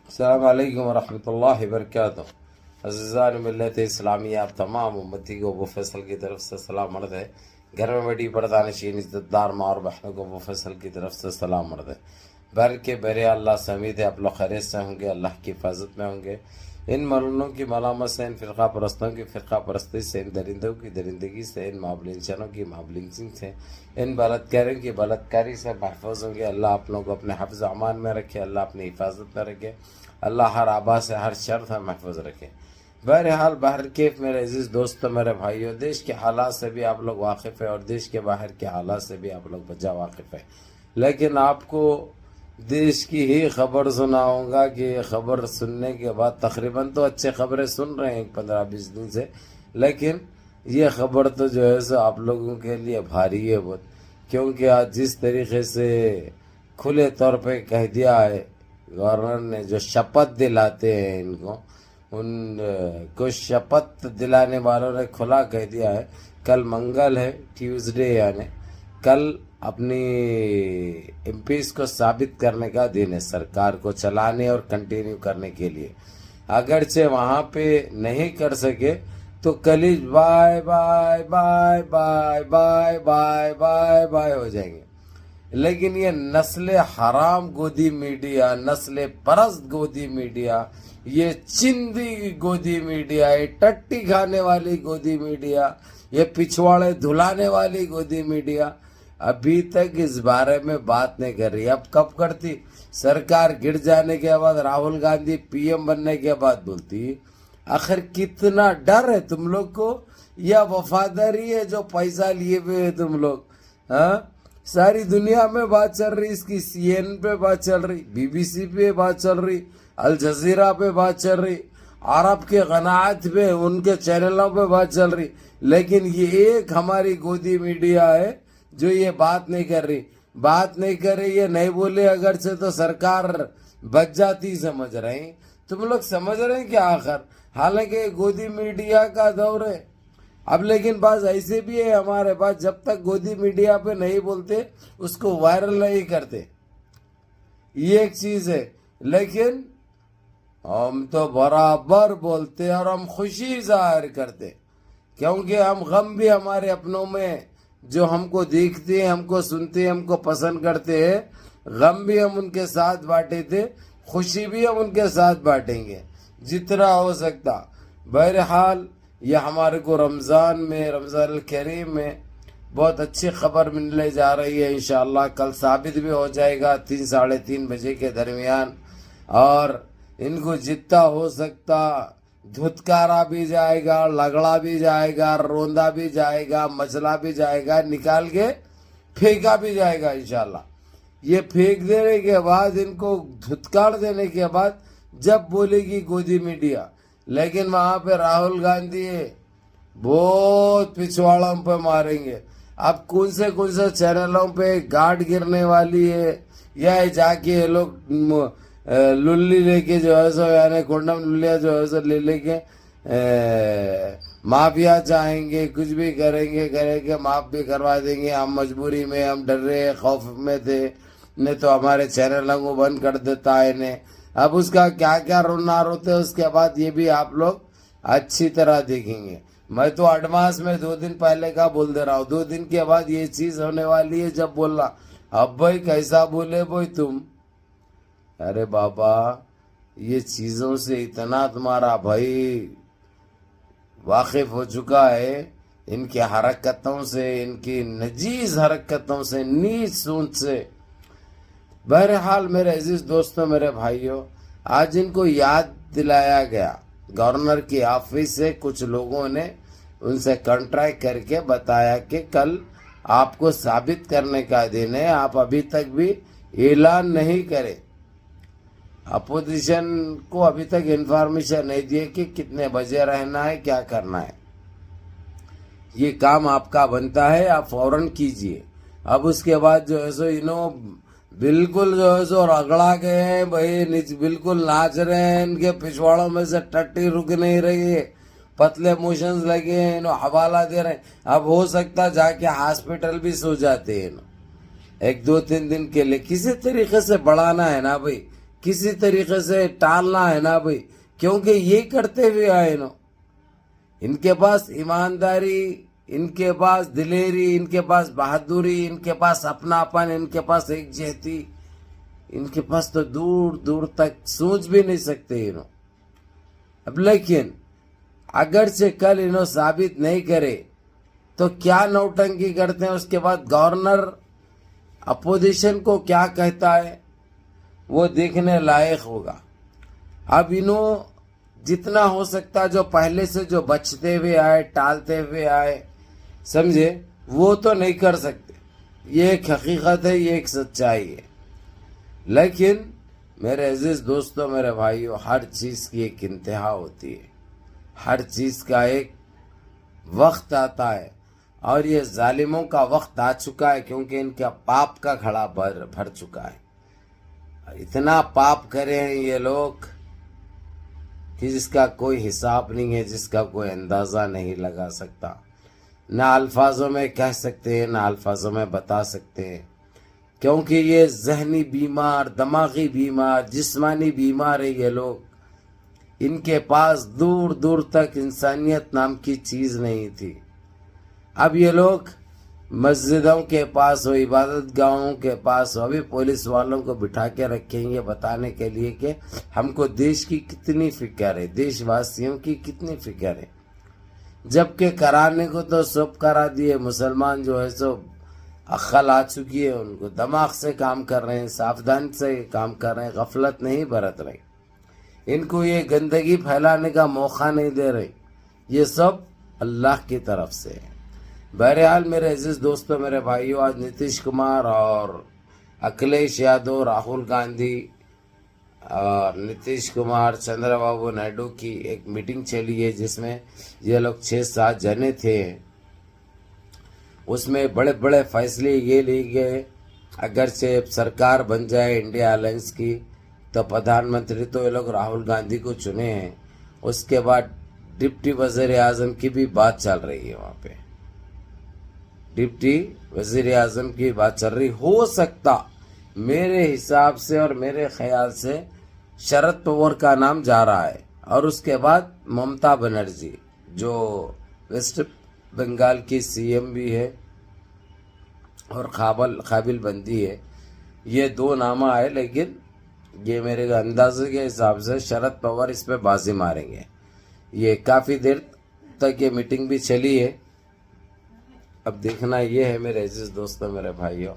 السلام علیکم ورحمۃ اللہ وبرکاتہ۔ عزیزان ملت اسلامیہ، آپ تمام امتی کو ابو فیصل کی طرف سے سلام عرض ہے۔ گھر میں بیٹھی پردہ نشین عزت دار ماں اور بہنوں کو ابو فیصل کی طرف سے سلام عرض ہے۔ بر کے بر اللہ سے امید ہے آپ لوگ خیریت سے ہوں گے، اللہ کی حفاظت میں ہوں گے۔ ان ملونوں کی ملامت سے، ان فرقہ پرستوں کی فرقہ پرستی سے، ان درندوں کی درندگی سے، ان مابلنچنوں کی مابلنچنگ سے، ان بلاتکاروں کی بلاتکاری سے محفوظ ہوں گے۔ اللہ آپ لوگوں کو اپنے حفظ امان میں رکھے، اللہ اپنی حفاظت میں رکھے، اللہ ہر آبا سے ہر شر سے محفوظ رکھے۔ بہرحال باہر کے میرے عزیز دوستوں، میرے بھائیوں، دیش کے حالات سے بھی آپ لوگ واقف ہیں اور دیش کے باہر کے حالات سے بھی آپ لوگ بجا واقف ہیں، لیکن آپ کو دیش کی ہی خبر سناؤں گا کہ یہ خبر سننے کے بعد تقریباً تو اچھے خبریں سن رہے ہیں 15-20 دن سے، لیکن یہ خبر تو جو ہے سو آپ لوگوں کے لیے بھاری ہے بہت، کیونکہ آج جس طریقے سے کھلے طور پہ کہہ دیا ہے گورنر نے، جو شپت دلاتے ہیں ان کو شپت دلانے والوں نے کھلا کہہ دیا ہے کل منگل ہے، ٹیوزڈے، یعنی کل اپنی ایم پیز کو ثابت کرنے کا دن ہے سرکار کو چلانے اور کنٹینیو کرنے کے لیے۔ اگرچہ وہاں پہ نہیں کر سکے تو کل ہی bye bye bye bye bye bye bye bye ہو جائیں گے۔ لیکن یہ نسل حرام گودی میڈیا، نسل پرست گودی میڈیا، یہ چندی گودی میڈیا، یہ ٹٹی کھانے والی گودی میڈیا، یہ پچھواڑے دھلانے والی گودی میڈیا ابھی تک اس بارے میں بات نہیں کر رہی۔ اب کب کرتی؟ سرکار گر جانے کے بعد، راہل گاندھی پی ایم بننے کے بعد بولتی۔ آخر کتنا ڈر ہے تم لوگ کو، یا وفاداری ہے جو پیسہ لیے ہوئے ہے تم لوگ؟ ہاں، ساری دنیا میں بات چل رہی، اس کی سی این پہ بات چل رہی، بی بی سی پہ بات چل رہی، الجزیرہ پہ بات چل رہی، عرب کے قناعت پہ ان کے چینلوں پہ بات چل رہی، لیکن یہ ایک ہماری گودی میڈیا ہے جو یہ بات نہیں کر رہی۔ بات نہیں کر رہی، یہ نہیں بولے اگرچہ تو سرکار بچ جاتی، سمجھ رہے ہیں تم لوگ؟ سمجھ رہے ہیں کہ آخر حالانکہ گودی میڈیا کا دور ہے اب، لیکن بات ایسے بھی ہے ہمارے پاس، جب تک گودی میڈیا پہ نہیں بولتے اس کو وائرل نہیں کرتے، یہ ایک چیز ہے۔ لیکن ہم تو برابر بولتے اور ہم خوشی ظاہر کرتے، کیونکہ ہم غم بھی ہمارے اپنوں میں جو ہم کو دیکھتے ہیں، ہم کو سنتے ہیں، ہم کو پسند کرتے ہیں، غم بھی ہم ان کے ساتھ بانٹے تھے، خوشی بھی ہم ان کے ساتھ بانٹیں گے جتنا ہو سکتا۔ بہرحال یہ ہمارے کو رمضان الکریم میں بہت اچھی خبر ملنے جا رہی ہے، انشاءاللہ کل ثابت بھی ہو جائے گا 3-3:30 بجے کے درمیان، اور ان کو جتنا ہو سکتا دھتکارا بھی جائے گا، لگڑا بھی جائے گا، روندا بھی جائے گا، مچلا بھی جائے گا، نکال کے پھینکا بھی جائے گا انشاءاللہ۔ یہ پھینک دینے کے بعد، ان کو دھتکار دینے کے بعد جب بولے گی گودی میڈیا، لیکن وہاں پہ راہل گاندھی بہت پچھواڑوں پہ ماریں گے۔ اب کون سے چینلوں پہ گاٹ گرنے والی ہے، یا جا کے یہ لوگ للی لے کے جو ہے سو، یعنی کنڈم للیا جو ہے سو لے کے معافیا چاہیں گے، کچھ بھی کریں گے، معاف بھی کروا دیں گے۔ ہم مجبوری میں، ہم ڈر رہے خوف میں تھے، نہیں تو ہمارے چینلوں کو بند کر دیتا ہے انہیں۔ اب اس کا کیا کیا رونا روتے، اس کے بعد یہ بھی آپ لوگ اچھی طرح دیکھیں گے۔ میں تو ایڈوانس میں 2 دن پہلے کا بول دے رہا ہوں، 2 دن کے بعد یہ چیز ہونے والی ہے جب بولنا۔ اب بھائی کیسا بولے بھائی تم؟ ارے بابا، یہ چیزوں سے اتنا تمہارا بھائی واقف ہو چکا ہے، ان کی حرکتوں سے، ان کی نجیز حرکتوں سے، نیچ سوچ سے۔ بہرحال میرے عزیز دوستوں، میرے بھائیوں، آج ان کو یاد دلایا گیا، گورنر کی آفس سے کچھ لوگوں نے ان سے کانٹریکٹ کر کے بتایا کہ کل آپ کو ثابت کرنے کا دن ہے، آپ ابھی تک بھی اعلان نہیں کرے۔ اپوزیشن کو ابھی تک انفارمیشن نہیں دیے کہ کتنے بجے رہنا ہے، کیا کرنا ہے۔ یہ کام آپ کا بنتا ہے، آپ فوراً کیجئے۔ اب اس کے بعد جو ہے سو انہوں بالکل جو ہے سو رگڑا گئے ہیں بھائی، بالکل ناچ رہے ہیں، ان کے پچھواڑوں میں سے ٹٹی رک نہیں رہی ہے، پتلے موشنز لگے ہیں، انہوں حوالہ دے رہے ہیں۔ اب ہو سکتا جا کے ہاسپٹل بھی سو جاتے ہیں 1-2-3 دن کے لیے، کسی طریقے سے بڑھانا ہے نا بھائی، کسی طریقے سے ٹالنا ہے نا بھائی، کیونکہ یہ کرتے ہوئے آئے نا، ان کے پاس ایمانداری، ان کے پاس دلیری، ان کے پاس بہادری، ان کے پاس اپناپن، ان کے پاس ایک جہتی، ان کے پاس تو دور دور تک سوچ بھی نہیں سکتے انہوں۔ اب لیکن اگرچہ کل انہوں ثابت نہیں کرے تو کیا نوٹنکی کرتے ہیں، اس کے بعد گورنر اپوزیشن کو کیا کہتا ہے وہ دیکھنے لائق ہوگا۔ اب انہوں جتنا ہو سکتا جو پہلے سے جو بچتے ہوئے آئے، ٹالتے ہوئے آئے، سمجھے، وہ تو نہیں کر سکتے، یہ ایک حقیقت ہے، یہ ایک سچائی ہے۔ لیکن میرے عزیز دوستوں، میرے بھائیوں، ہر چیز کی ایک انتہا ہوتی ہے، ہر چیز کا ایک وقت آتا ہے، اور یہ ظالموں کا وقت آ چکا ہے، کیونکہ ان کا پاپ کا گھڑا بھر چکا ہے۔ اتنا پاپ کرے ہیں یہ لوگ کہ جس کا کوئی حساب نہیں ہے، جس کا کوئی اندازہ نہیں لگا سکتا، نہ الفاظوں میں کہہ سکتے ہیں، نہ الفاظوں میں بتا سکتے ہیں، کیونکہ یہ ذہنی بیمار، دماغی بیمار، جسمانی بیمار ہے یہ لوگ۔ ان کے پاس دور دور تک انسانیت نام کی چیز نہیں تھی۔ اب یہ لوگ مسجدوں کے پاس، عبادت گاہوں کے پاس ابھی پولیس والوں کو بٹھا کے رکھیں گے بتانے کے لیے کہ ہم کو دیش کی کتنی فکر ہے، دیش واسیوں کی کتنی فکر ہے، جبکہ کرانے کو تو سب کرا دیے۔ مسلمان جو ہے سو عقل آ چکی ہے ان کو، دماغ سے کام کر رہے ہیں، ساودھانی سے کام کر رہے ہیں، غفلت نہیں برت رہے، ان کو یہ گندگی پھیلانے کا موقع نہیں دے رہے۔ یہ سب اللہ کی طرف سے ہے۔ بہرحال میرے عزیز دوستوں، میرے بھائیوں، آج نتیش کمار اور اکھلیش یادو، راہل گاندھی اور نتیش کمار، چندرا بابو نائیڈو کی ایک میٹنگ چلی ہے، جس میں یہ لوگ 6-7 جنے تھے۔ اس میں بڑے بڑے فیصلے یہ لیے گئے، اگرچہ سرکار بن جائے انڈیا الائنس کی تو پردھان منتری تو یہ لوگ راہل گاندھی کو چنے ہیں، اس کے بعد ڈپٹی وزیر اعظم کی بھی بات چل رہی ہے، وہاں پہ ڈپٹی وزیر اعظم کی بات چل رہی۔ ہو سکتا میرے حساب سے اور میرے خیال سے شرد پوار کا نام جا رہا ہے، اور اس کے بعد ممتا بنرجی جو ویسٹ بنگال کی سی ایم بھی ہے اور قابل بندی ہے، یہ 2 نامہ آئے، لیکن یہ میرے اندازے کے حساب سے شرد پوار اس پہ بازی ماریں گے۔ یہ کافی دیر تک یہ میٹنگ بھی چلی ہے۔ اب دیکھنا یہ ہے میرے عزیز دوستوں، میرے بھائیوں،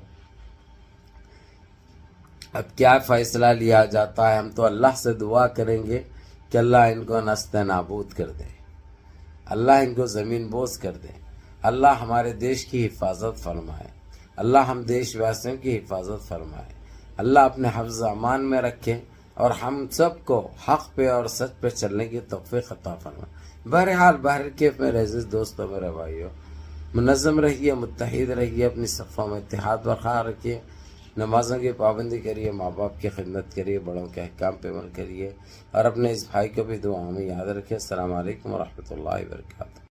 اب کیا فیصلہ لیا جاتا ہے۔ ہم تو اللہ سے دعا کریں گے کہ اللہ ان کو نست نابود کر دے، اللہ ان کو زمین بوس کر دے، اللہ ہمارے دیش کی حفاظت فرمائے، اللہ ہم دیش واسیوں کی حفاظت فرمائے، اللہ اپنے حفظ امان میں رکھے، اور ہم سب کو حق پہ اور سچ پہ چلنے کی توفیق عطا فرمائے۔ بہرحال بہرکیف میرے عزیز دوستوں، میرے بھائیوں، منظم رہیے، متحد رہیے، اپنی صفوں میں اتحاد برقرار رکھیے، نمازوں کی پابندی کریے، ماں باپ کی خدمت کریے، بڑوں کے احکام پہ عمل کریے، اور اپنے اس بھائی کو بھی دعاؤں میں یاد رکھیے۔ السلام علیکم ورحمۃ اللہ وبرکاتہ۔